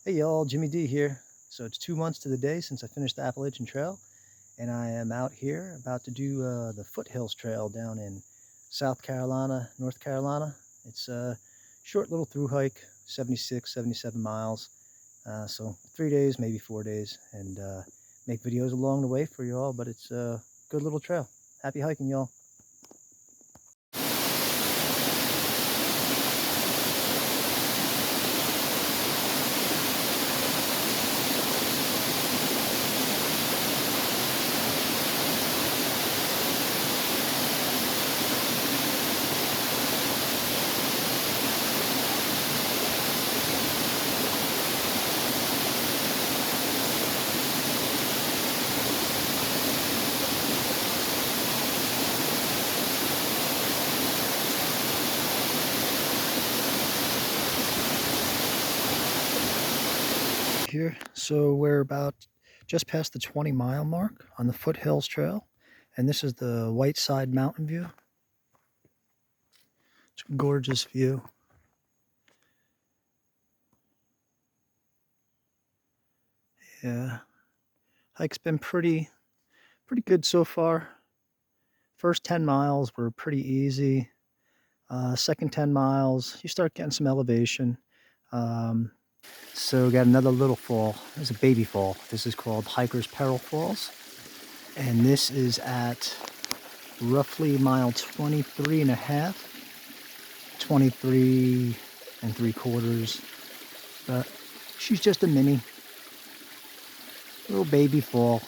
Hey y'all, Jimmy D here. So it's 2 months to the day since I finished the Appalachian Trail, and I am out here about to do the Foothills Trail down in South Carolina, North Carolina. It's a short little through hike, 76, 77 miles. So 3 days, maybe 4 days, and make videos along the way for you all, but it's a good little trail. Happy hiking, y'all. Here, so we're about just past the 20-mile mark on the Foothills Trail, and this is the Whiteside Mountain view. It's a gorgeous view. Yeah, hike's been pretty good so far. First 10 miles were pretty easy. Second 10 miles, you start getting some elevation. So we got another little fall. There's a baby fall. This is called Hiker's Peril Falls. And this is at roughly mile 23 and a half, 23 and 3/4. But she's just a mini little baby fall.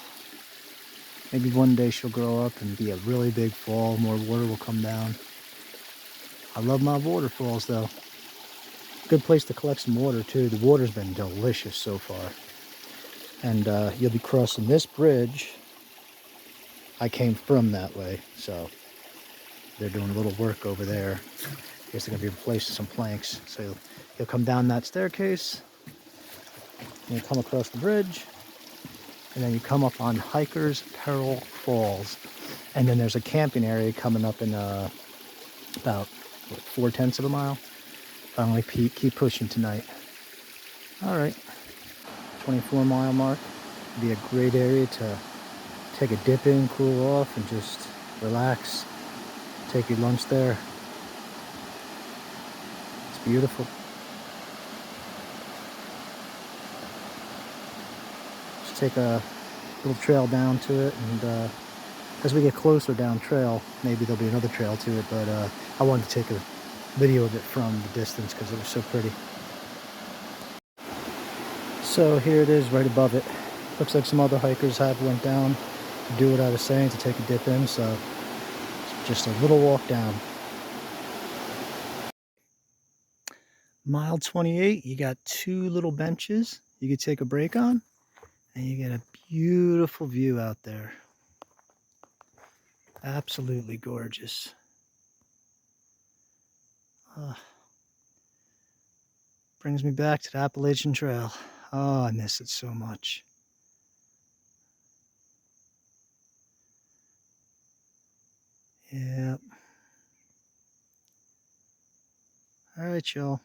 Maybe one day she'll grow up and be a really big fall. More water will come down. I love my waterfalls though. Good place to collect some water too. The water's been delicious so far. And you'll be crossing this bridge. I came from that way, so they're doing a little work over there. I guess they're gonna be replacing some planks. So you'll come down that staircase, and you come across the bridge, and then you come up on Hiker's Peril Falls. And then there's a camping area coming up in about 4/10 of a mile. Finally keep pushing tonight. All right, 24-mile mark. Be a great area to take a dip in, cool off, and just relax. Take your lunch there. It's beautiful. Just take a little trail down to it, and as we get closer down trail, maybe there'll be another trail to it, but I wanted to take a video of it from the distance because it was so pretty. So here it is right above it. Looks like some other hikers have went down to do what I was saying, to take a dip in, so it's just a little walk down. Mile 28, you got two little benches you could take a break on, and you get a beautiful view out there. Absolutely gorgeous. Brings me back to the Appalachian Trail. Oh, I miss it so much. Yep. All right, y'all.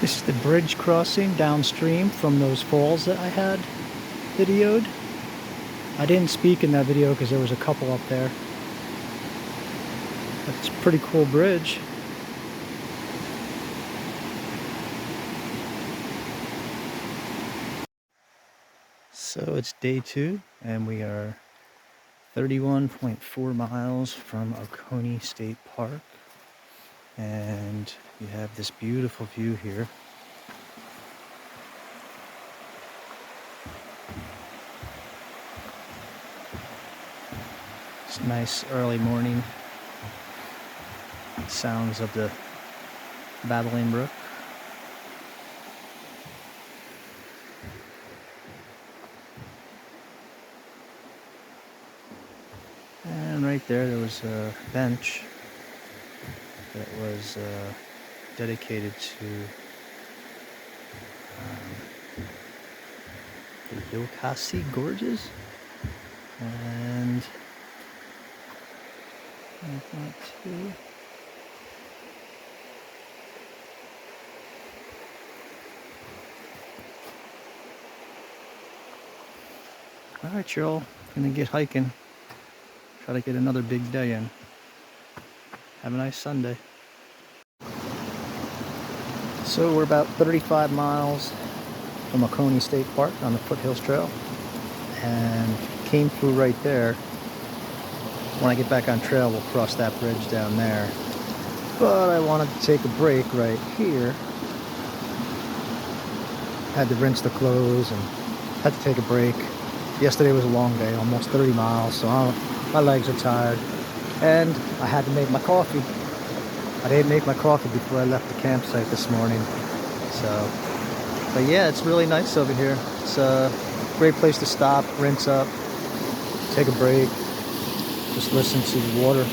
This is the bridge crossing downstream from those falls that I had videoed. I didn't speak in that video because there was a couple up there. But it's a pretty cool bridge. So it's day 2, and we are 31.4 miles from Oconee State Park. And you have this beautiful view here. It's nice early morning sounds of the babbling brook. And right there was a bench that was dedicated to the Yokasi Gorges. And if not too. Alright, y'all, gonna get hiking. Try to get another big day in. Have a nice Sunday. So we're about 35 miles from Oconee State Park on the Foothills Trail, and came through right there. When I get back on trail, we'll cross that bridge down there. But I wanted to take a break right here. Had to rinse the clothes and had to take a break. Yesterday was a long day, almost 30 miles, so my legs are tired. And I had to make my coffee. I didn't make my coffee before I left the campsite this morning. But yeah, it's really nice over here. It's a great place to stop, rinse up, take a break, just listen to the water.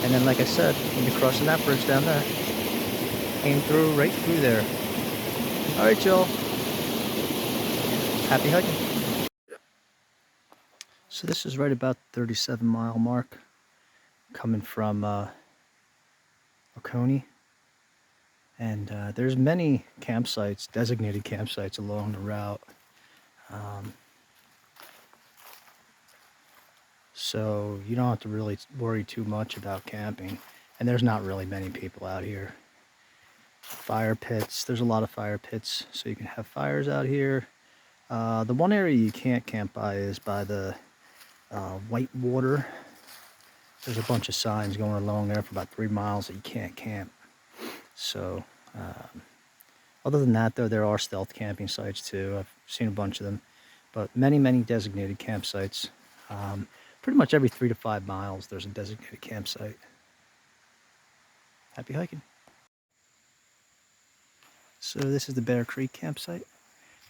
And then, like I said, we'll be crossing that bridge down there. Came through, right through there. All right, y'all. Happy hiking. So this is right about the 37-mile mark, coming from Oconee. And there's many campsites, designated campsites along the route. So you don't have to really worry too much about camping. And there's not really many people out here. Fire pits, there's a lot of fire pits, so you can have fires out here. The one area you can't camp by is by the white water. There's a bunch of signs going along there for about 3 miles that you can't camp. So other than that, though, there are stealth camping sites too. I've seen a bunch of them, but many designated campsites. Pretty much every 3 to 5 miles there's a designated campsite. Happy hiking. So this is the Bear Creek campsite,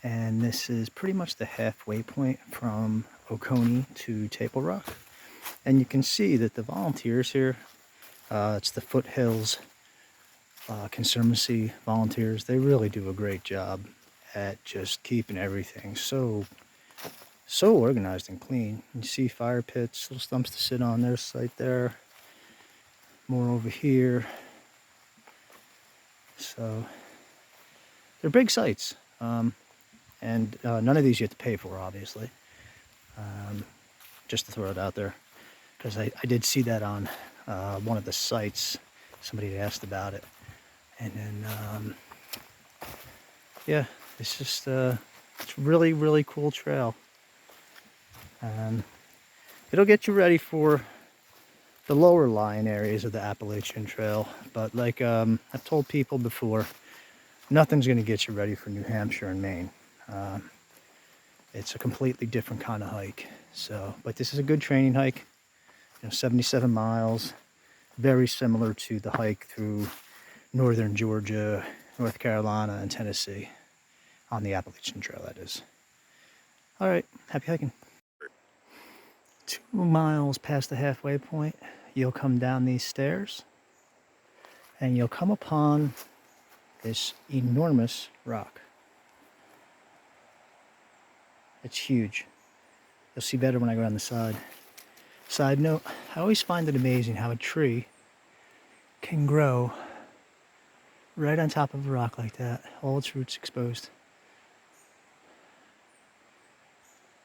and this is pretty much the halfway point from Oconee to Table Rock. And you can see that the volunteers here, it's the Foothills Conservancy volunteers. They really do a great job at just keeping everything so organized and clean. You see fire pits, little stumps to sit on. There's a site there, more over here. So they're big sites, and none of these you have to pay for, obviously. Just to throw it out there, because I did see that on one of the sites. Somebody had asked about it. And then yeah, it's just it's really cool trail. It'll get you ready for the lower lying areas of the Appalachian Trail, but like I've told people before, nothing's going to get you ready for New Hampshire and Maine. It's a completely different kind of hike. So, but this is a good training hike. 77 miles, very similar to the hike through northern Georgia, North Carolina, and Tennessee on the Appalachian Trail, that is. All right, happy hiking. 2 miles past the halfway point, you'll come down these stairs and you'll come upon this enormous rock. It's huge. You'll see better when I go down the side. Side note, I always find it amazing how a tree can grow right on top of a rock like that, all its roots exposed.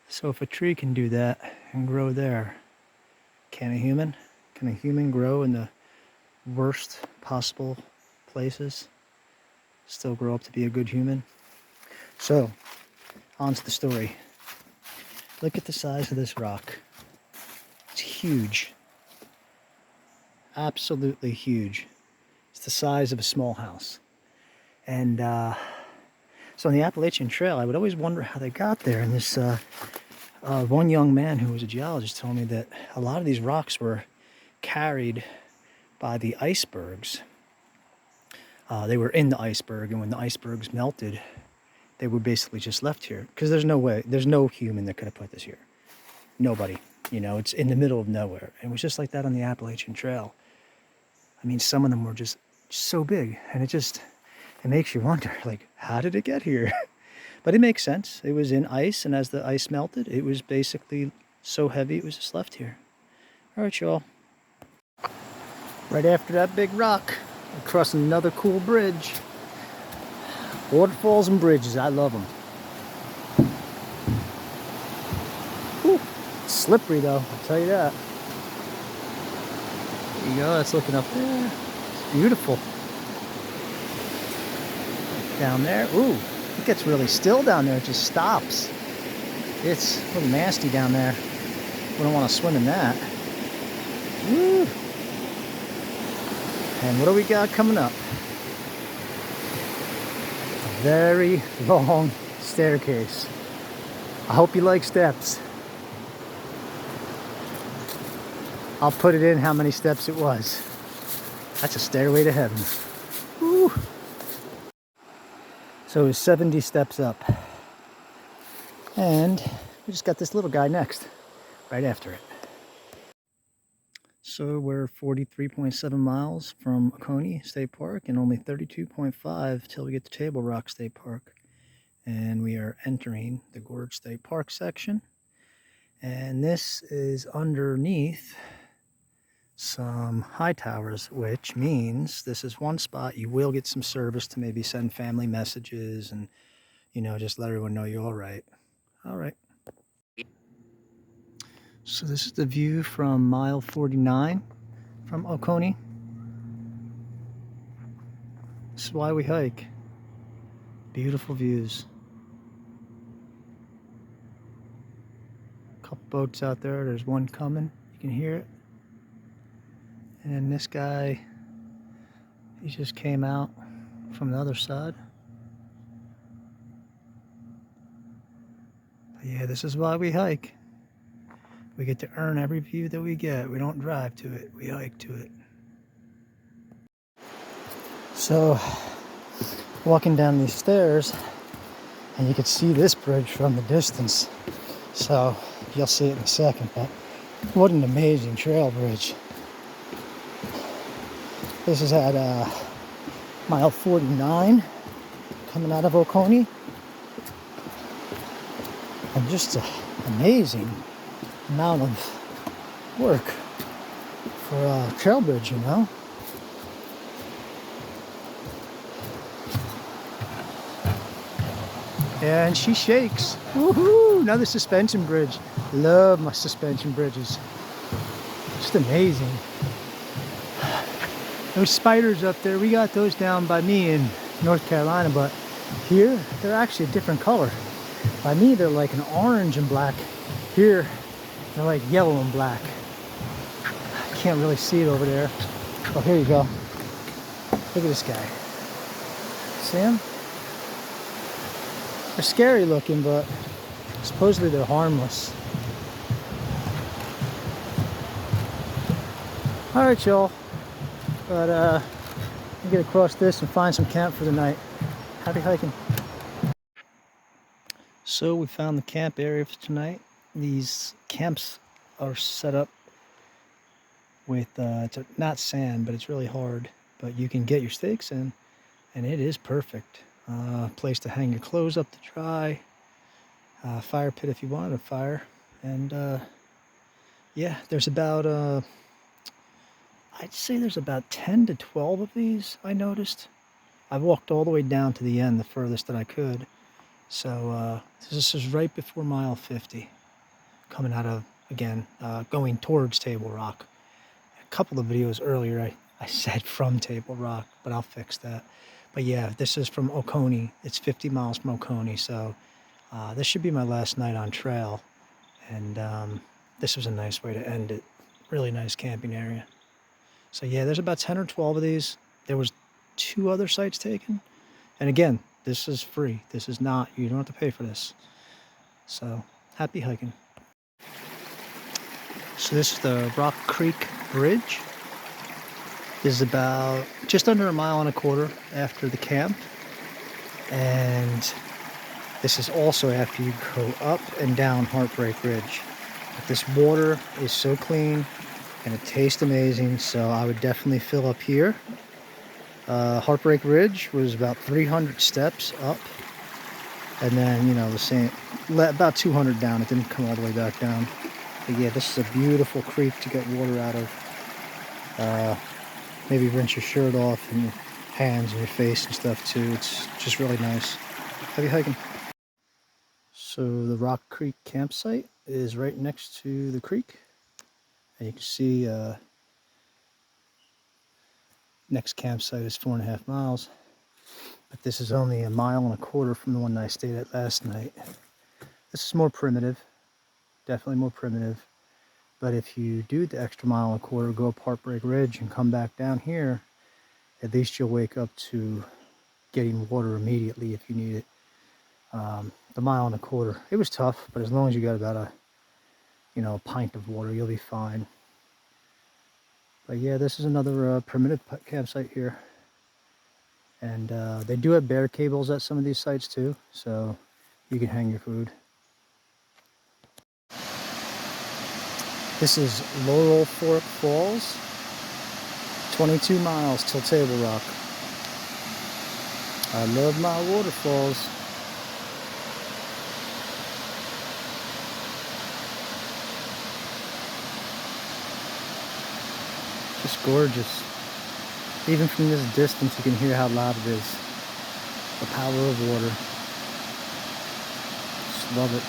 So if a tree can do that and grow there, can a human? Can a human grow in the worst possible places, still grow up to be a good human? So, on to the story. Look at the size of this rock. It's huge. Absolutely huge. It's the size of a small house. And so on the Appalachian Trail, I would always wonder how they got there in this One young man who was a geologist told me that a lot of these rocks were carried by the icebergs. They were in the iceberg, and when the icebergs melted, they were basically just left here. Because there's no way, there's no human that could have put this here. Nobody. You know, it's in the middle of nowhere. And it was just like that on the Appalachian Trail. I mean, some of them were just so big, and it makes you wonder, like, how did it get here? But it makes sense. It was in ice, and as the ice melted, it was basically so heavy it was just left here. All right, y'all. Right after that big rock, we're crossing another cool bridge. Waterfalls and bridges, I love them. Whew. It's slippery though, I'll tell you that. There you go, that's looking up there. It's beautiful. Down there, ooh, it gets really still down there, it just stops. It's a little nasty down there. We don't want to swim in that. Woo. And what do we got coming up? A very long staircase. I hope you like steps. I'll put it in how many steps it was. That's a stairway to heaven. Woo. So it's 70 steps up. And we just got this little guy next, right after it. So we're 43.7 miles from Oconee State Park and only 32.5 till we get to Table Rock State Park. And we are entering the Gorge State Park section. And this is underneath some high towers, which means this is one spot you will get some service to maybe send family messages and, you know, just let everyone know you're all right. All right. So this is the view from mile 49 from Oconee. This is why we hike. Beautiful views. A couple boats out there. There's one coming. You can hear it. And this guy, he just came out from the other side. But yeah, this is why we hike. We get to earn every view that we get. We don't drive to it, we hike to it. So, walking down these stairs, and you can see this bridge from the distance. So, you'll see it in a second, but what an amazing trail bridge. This is at mile 49, coming out of Oconee. And just an amazing amount of work for a trail bridge, you know. Yeah, and she shakes. Woohoo! Another suspension bridge. Love my suspension bridges. Just amazing. Those spiders up there, we got those down by me in North Carolina, but here they're actually a different color. By me, they're like an orange and black. Here, they're like yellow and black. I can't really see it over there. Oh, here you go. Look at this guy. See him? They're scary looking, but supposedly they're harmless. All right, y'all. But I'm gonna cross this and find some camp for the night. Happy hiking. So we found the camp area for tonight. These camps are set up with it's not sand, but it's really hard. But you can get your stakes in, and it is perfect. Place to hang your clothes up to dry. Fire pit if you wanted a fire, and yeah, there's about I'd say there's about 10 to 12 of these, I noticed. I walked all the way down to the end, the furthest that I could. So this is right before mile 50, coming out of, again, going towards Table Rock. A couple of videos earlier, I said from Table Rock, but I'll fix that. But yeah, this is from Oconee. It's 50 miles from Oconee, so this should be my last night on trail. And this was a nice way to end it. Really nice camping area. So yeah, there's about 10 or 12 of these. There was 2 other sites taken. And again, this is free. This is not, you don't have to pay for this. So, happy hiking. So this is the Rock Creek Bridge. This is about just under 1.25 miles after the camp. And this is also after you go up and down Heartbreak Ridge. But this water is so clean and it tastes amazing, so I would definitely fill up here. Heartbreak Ridge was about 300 steps up, and then, you know, the same, about 200 down. It didn't come all the way back down. But yeah, this is a beautiful creek to get water out of. Maybe rinse your shirt off and your hands and your face and stuff too. It's just really nice. Happy hiking. So the Rock Creek campsite is right next to the creek, and you can see next campsite is 4.5 miles, but this is only 1.25 miles from the one that I stayed at last night. This is more primitive, definitely more primitive, but if you do the extra 1.25 miles, go up Heartbreak Ridge and come back down here, at least you'll wake up to getting water immediately if you need it. The 1.25 miles, it was tough, but as long as you got about a pint of water, you'll be fine. But yeah, this is another primitive campsite here. And they do have bear cables at some of these sites too, so you can hang your food. This is Laurel Fork Falls, 22 miles till Table Rock. I love my waterfalls. Just gorgeous. Even from this distance, you can hear how loud it is. The power of water. Just love it.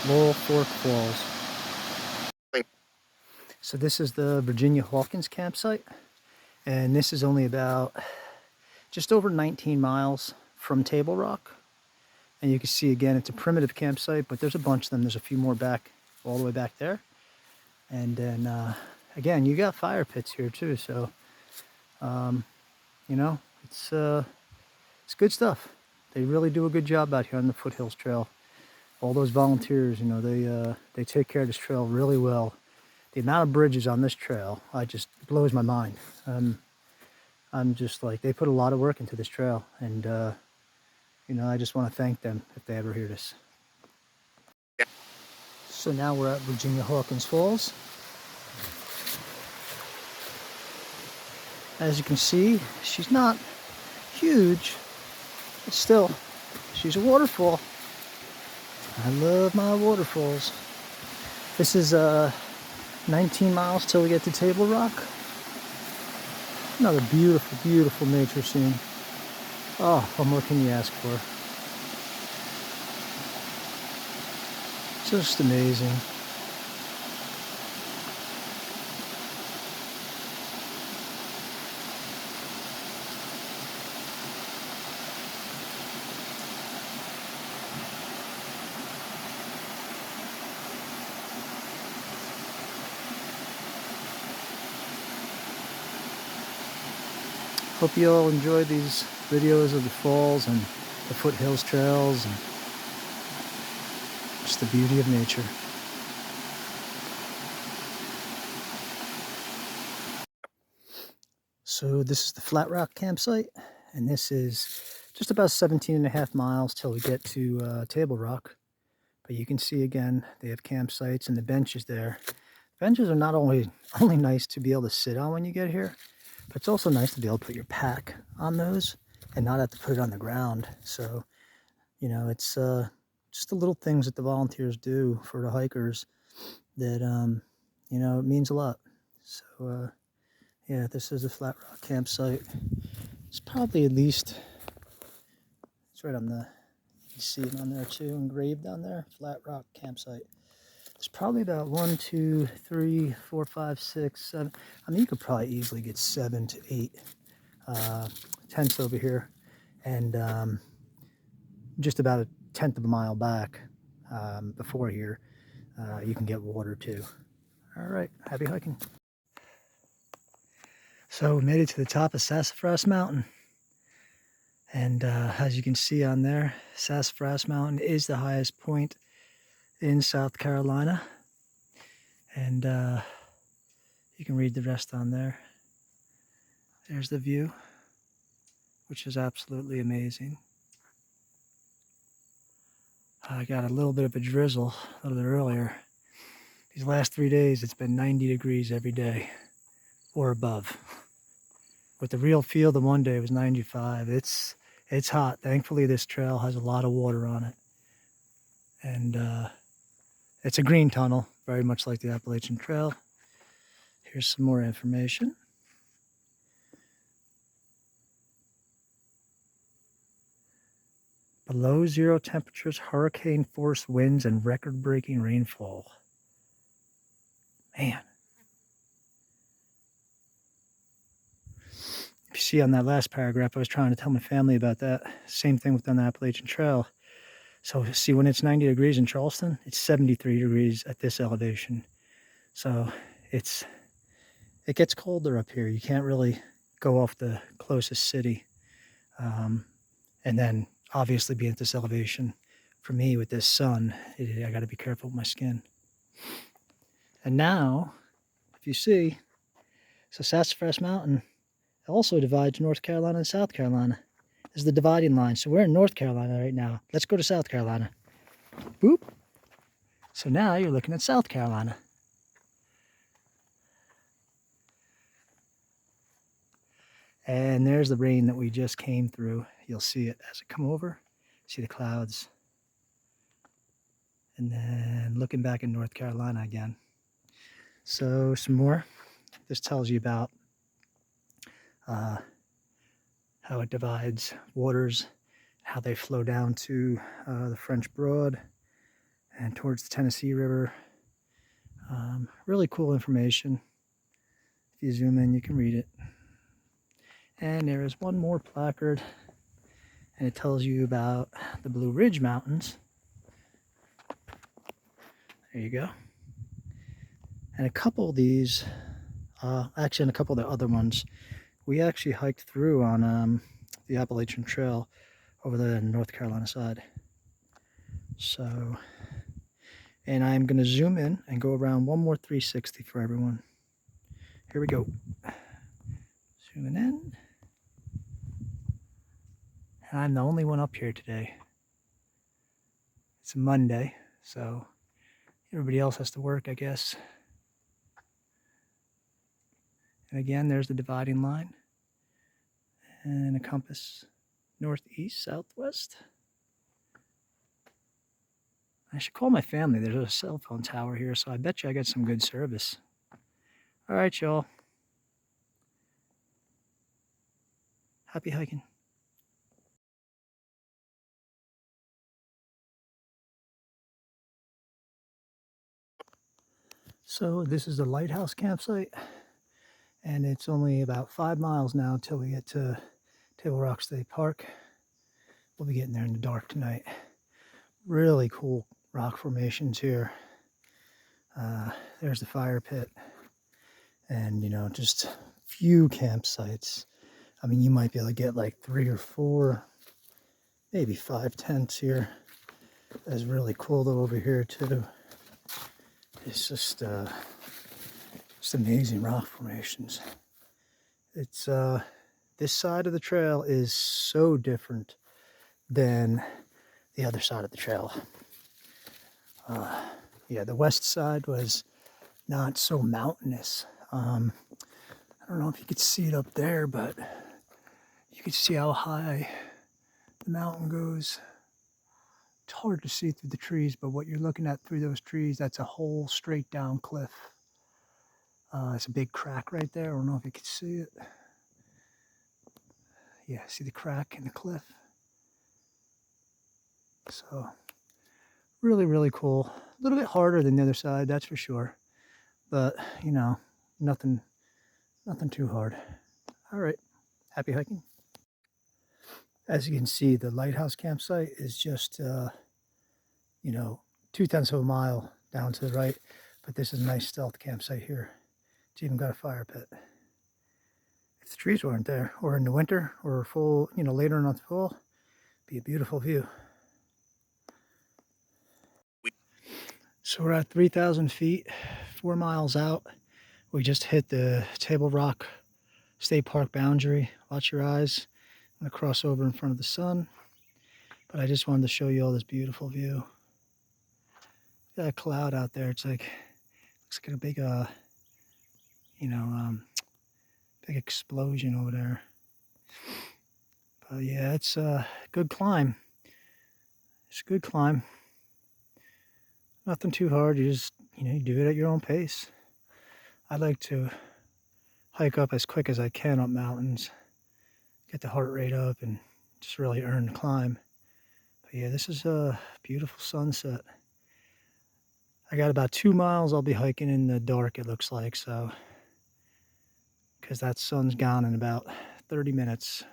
Laurel Fork Falls. So this is the Virginia Hawkins campsite, and this is only about just over 19 miles from Table Rock. And you can see again, it's a primitive campsite, but there's a bunch of them. There's a few more back, all the way back there. And then again, you got fire pits here too, so you know, it's good stuff. They really do a good job out here on the Foothills Trail. All those volunteers, you know, they take care of this trail really well. The amount of bridges on this trail, just blows my mind. I'm just like, they put a lot of work into this trail, and you know, I just want to thank them if they ever hear this. So now we're at Virginia Hawkins Falls. As you can see, she's not huge, but still, she's a waterfall. I love my waterfalls. This is 19 miles till we get to Table Rock. Another beautiful, beautiful nature scene. Oh, what more can you ask for? Just amazing. Hope you all enjoy these videos of the falls and the Foothills trails and just the beauty of nature. So this is the Flat Rock campsite, and this is just about 17.5 miles till we get to Table Rock. But you can see again, they have campsites and the benches there. Benches are not only nice to be able to sit on when you get here, but it's also nice to be able to put your pack on those and not have to put it on the ground. So, you know, it's just the little things that the volunteers do for the hikers that, you know, it means a lot. So, yeah, this is a Flat Rock campsite. It's probably at least, it's right on the, you can see it on there too, engraved on there, Flat Rock campsite. It's probably about 1, 2, 3, 4, 5, 6, 7. I mean, you could probably easily get 7 to 8 tents over here, and just about 1/10 of a mile back before here, you can get water too. All right, happy hiking. So we made it to the top of Sassafras Mountain, And as you can see on there, Sassafras Mountain is the highest point in South Carolina. And you can read the rest on there. There's the view, which is absolutely amazing. I got a little bit of a drizzle a little bit earlier. These last 3 days, it's been 90 degrees every day or above. With the real feel, the one day was 95. It's hot. Thankfully, this trail has a lot of water on it. And it's a green tunnel, very much like the Appalachian Trail. Here's some more information. Below zero temperatures, hurricane force winds, and record-breaking rainfall. Man. If you see on that last paragraph, I was trying to tell my family about that. Same thing with the Appalachian Trail. So see, when it's 90 degrees in Charleston, it's 73 degrees at this elevation. So it gets colder up here. You can't really go off the closest city. And then obviously being at this elevation, for me with this sun, I got to be careful with my skin. And now, if you see, so Sassafras Mountain also divides North Carolina and South Carolina. This is the dividing line. So we're in North Carolina right now. Let's go to South Carolina. Boop. So now you're looking at South Carolina. And there's the rain that we just came through. You'll see it as it come over. See the clouds. And then looking back in North Carolina again. So some more. This tells you about how it divides waters, how they flow down to the French Broad and towards the Tennessee River. Really cool information. If you zoom in, you can read it. And there is one more placard, and it tells you about the Blue Ridge Mountains. There you go. And a couple of these, actually, and a couple of the other ones, we actually hiked through on the Appalachian Trail over the North Carolina side. So, and I'm going to zoom in and go around one more 360 for everyone. Here we go. Zooming in. And I'm the only one up here today. It's a Monday, so everybody else has to work, I guess. And again, there's the dividing line. And a compass northeast, southwest. I should call my family. There's a cell phone tower here, so I bet you I got some good service. All right, y'all. Happy hiking. So this is the lighthouse campsite, and it's only about 5 miles now until we get to Table Rock State Park. We'll be getting there in the dark tonight. Really cool rock formations here. There's the fire pit, and just few campsites. I mean, you might be able to get like 3 or 4, maybe 5 tents here. That's really cool though over here too. It's just amazing rock formations. It's this side of the trail is so different than the other side of the trail. Yeah, the west side was not so mountainous. I don't know if you could see it up there, but you could see how high the mountain goes. It's hard to see through the trees, but what you're looking at through those trees, that's a whole straight down cliff. It's a big crack right there. I don't know if you can see it. Yeah, see the crack in the cliff? So, really, really cool. A little bit harder than the other side, that's for sure. But, nothing too hard. All right, happy hiking. As you can see, the lighthouse campsite is just, 2/10 of a mile down to the right. But this is a nice stealth campsite here. It's even got a fire pit. if the trees weren't there, or in the winter, or full, you know, later in the fall, be a beautiful view. So we're at 3,000 feet, 4 miles out. We just hit the Table Rock State Park boundary. Watch your eyes. I'm gonna cross over in front of the sun, but I just wanted to show you all this beautiful view. Got a cloud out there. It's like, looks like a big, you know, big explosion over there. But yeah, it's a good climb. It's a good climb. Nothing too hard. You just, you know, you do it at your own pace. I like to hike up as quick as I can up mountains, get the heart rate up, and just really earn the climb. But yeah, this is a beautiful sunset. I got about 2 miles I'll be hiking in the dark, it looks like, so, because that sun's gone in about 30 minutes.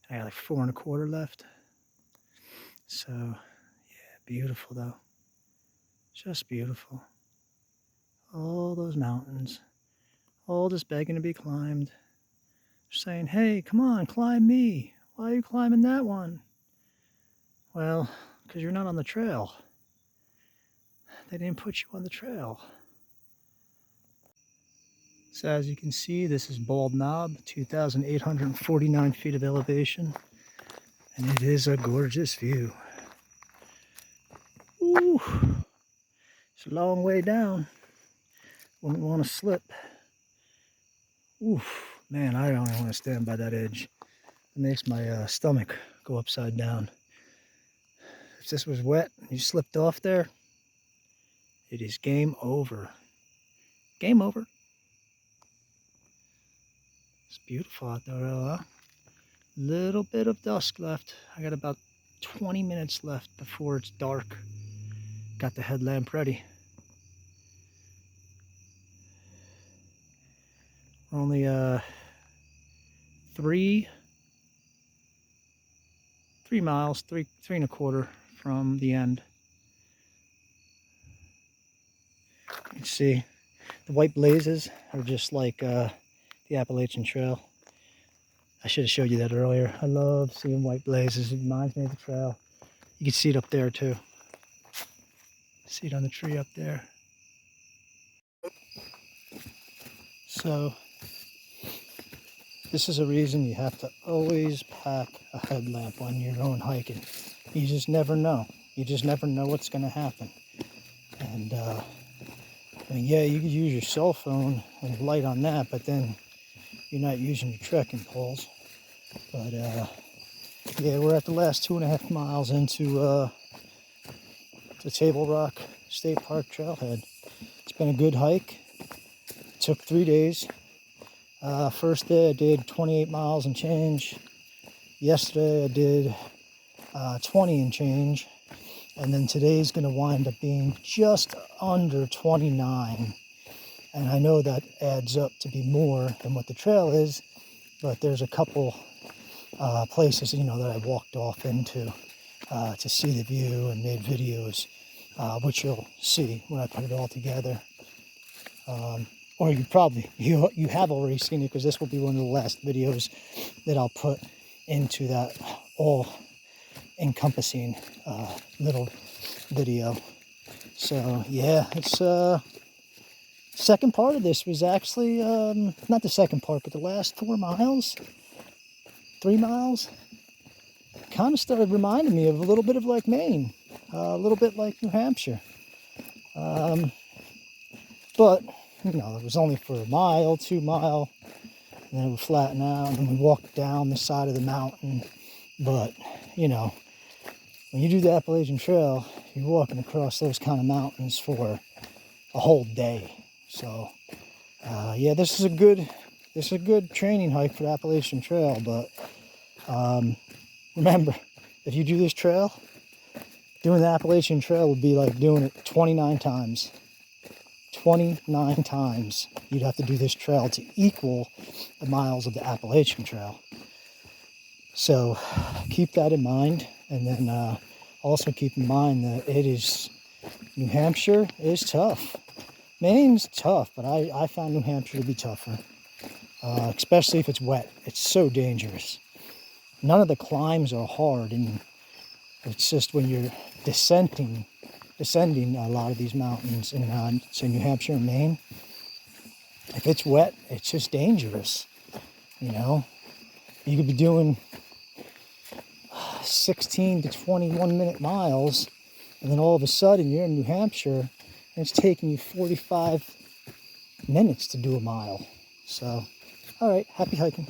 I got like 4 1/4 left. So, yeah, beautiful though. Just beautiful. All those mountains, all just begging to be climbed. Saying, hey, come on, climb me. Why are you climbing that one? Well, because you're not on the trail. They didn't put you on the trail. So as you can see, this is Bald Knob, 2,849 feet of elevation. And it is a gorgeous view. Ooh, it's a long way down. Wouldn't want to slip. Oof, man, I don't want to stand by that edge. It makes my stomach go upside down. If this was wet and you slipped off there, it is game over. Game over. It's beautiful out there, huh? Little bit of dusk left. I got about 20 minutes left before it's dark. Got the headlamp ready. We're only 3 miles, 3 1/4 from the end. You can see the white blazes are just like the Appalachian Trail. I should have showed you that earlier. I love seeing white blazes. It reminds me of the trail. You can see it up there too. See it on the tree up there. So this is a reason you have to always pack a headlamp when you're going hiking. You just never know. You just never know what's going to happen. And I mean, yeah, you could use your cell phone and light on that, but then you're not using your trekking poles. But yeah, we're at the last 2.5 miles into the Table Rock State Park trailhead. It's been a good hike. It took 3 days. First day I did 28 miles and change. Yesterday I did 20 and change. And then today's going to wind up being just under 29. And I know that adds up to be more than what the trail is, but there's a couple places, you know, that I walked off into to see the view and made videos, which you'll see when I put it all together. Or you probably, you have already seen it, because this will be one of the last videos that I'll put into that all encompassing little video. So yeah, it's second part of this was actually not the second part, but the last 4 miles, 3 miles, kind of started reminding me of a little bit of like Maine, a little bit like New Hampshire, but you know, it was only for a mile, 2 mile, and then it would flatten out, and then we walked down the side of the mountain. But you know, when you do the Appalachian Trail, you're walking across those kind of mountains for a whole day. So yeah, this is a good training hike for the Appalachian Trail. But remember, if you do this trail, doing the Appalachian Trail would be like doing it 29 times. 29 times you'd have to do this trail to equal the miles of the Appalachian Trail. So keep that in mind, and then also keep in mind that New Hampshire is tough. Maine's tough, but I found New Hampshire to be tougher. especially if it's wet. It's so dangerous. None of the climbs are hard, and it's just when you're descending a lot of these mountains in New Hampshire and Maine. If it's wet, it's just dangerous. You know, you could be doing 16 to 21 minute miles, and then all of a sudden you're in New Hampshire and it's taking you 45 minutes to do a mile. So, all right, happy hiking.